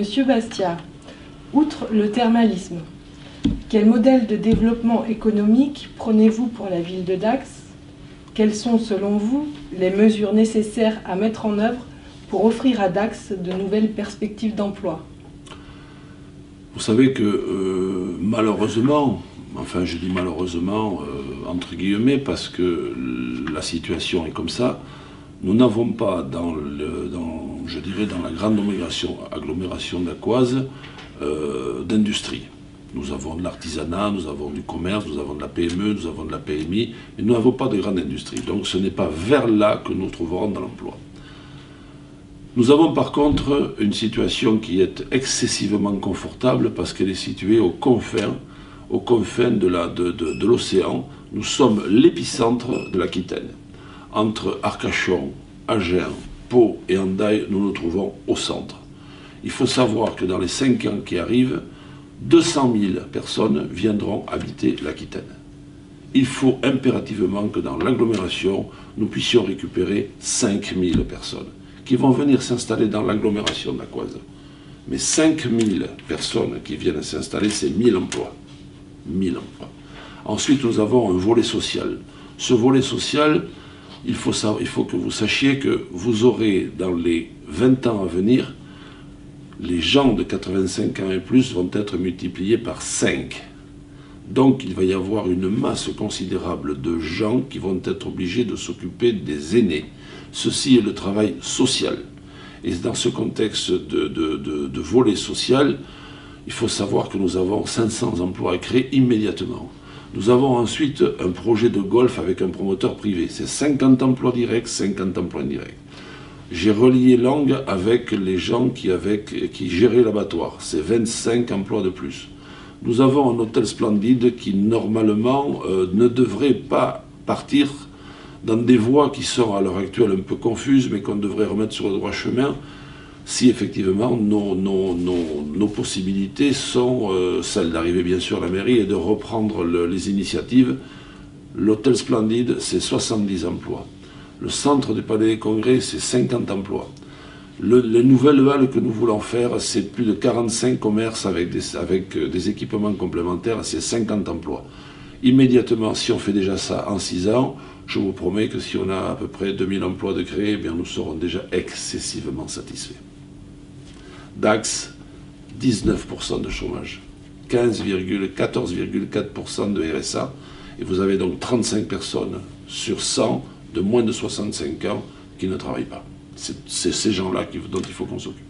Monsieur Bastia, outre le thermalisme, quel modèle de développement économique prônez-vous pour la ville de Dax? Quelles sont, selon vous, les mesures nécessaires à mettre en œuvre pour offrir à Dax de nouvelles perspectives d'emploi? Vous savez que malheureusement, enfin je dis malheureusement entre guillemets parce que la situation est comme ça, nous n'avons pas je dirais dans la grande agglomération dacquoise d'industrie. Nous avons de l'artisanat, nous avons du commerce, nous avons de la PME, nous avons de la PMI, mais nous n'avons pas de grande industrie. Donc ce n'est pas vers là que nous trouverons de l'emploi. Nous avons par contre une situation qui est excessivement confortable parce qu'elle est située aux confins de l'océan. Nous sommes l'épicentre de l'Aquitaine. Entre Arcachon, Agen, Pau et Hendaye, nous nous trouvons au centre. Il faut savoir que dans les 5 ans qui arrivent, 200 000 personnes viendront habiter l'Aquitaine. Il faut impérativement que dans l'agglomération, nous puissions récupérer 5 000 personnes qui vont venir s'installer dans l'agglomération dacquoise. Mais 5 000 personnes qui viennent s'installer, c'est 1000 emplois. 1000 emplois. Ensuite, nous avons un volet social. Ce volet social, il faut que vous sachiez que vous aurez, dans les 20 ans à venir, les gens de 85 ans et plus vont être multipliés par 5. Donc il va y avoir une masse considérable de gens qui vont être obligés de s'occuper des aînés. Ceci est le travail social. Et dans ce contexte de volet social, il faut savoir que nous avons 500 emplois à créer immédiatement. Nous avons ensuite un projet de golf avec un promoteur privé. C'est 50 emplois directs, 50 emplois indirects. J'ai relié Langue avec les gens qui géraient l'abattoir. C'est 25 emplois de plus. Nous avons un hôtel splendide qui, normalement, ne devrait pas partir dans des voies qui sont à l'heure actuelle un peu confuses, mais qu'on devrait remettre sur le droit chemin si effectivement nos possibilités sont celles d'arriver bien sûr à la mairie et de reprendre les initiatives. L'hôtel Splendide, c'est 70 emplois. Le centre du Palais des Congrès, c'est 50 emplois. Les nouvelles halles que nous voulons faire, c'est plus de 45 commerces avec des équipements complémentaires, c'est 50 emplois. Immédiatement, si on fait déjà ça en 6 ans, je vous promets que si on a à peu près 2000 emplois de créer, eh bien nous serons déjà excessivement satisfaits. Dax, 19% de chômage, 14,4% de RSA, et vous avez donc 35 personnes sur 100 de moins de 65 ans qui ne travaillent pas. C'est ces gens-là dont il faut qu'on s'occupe.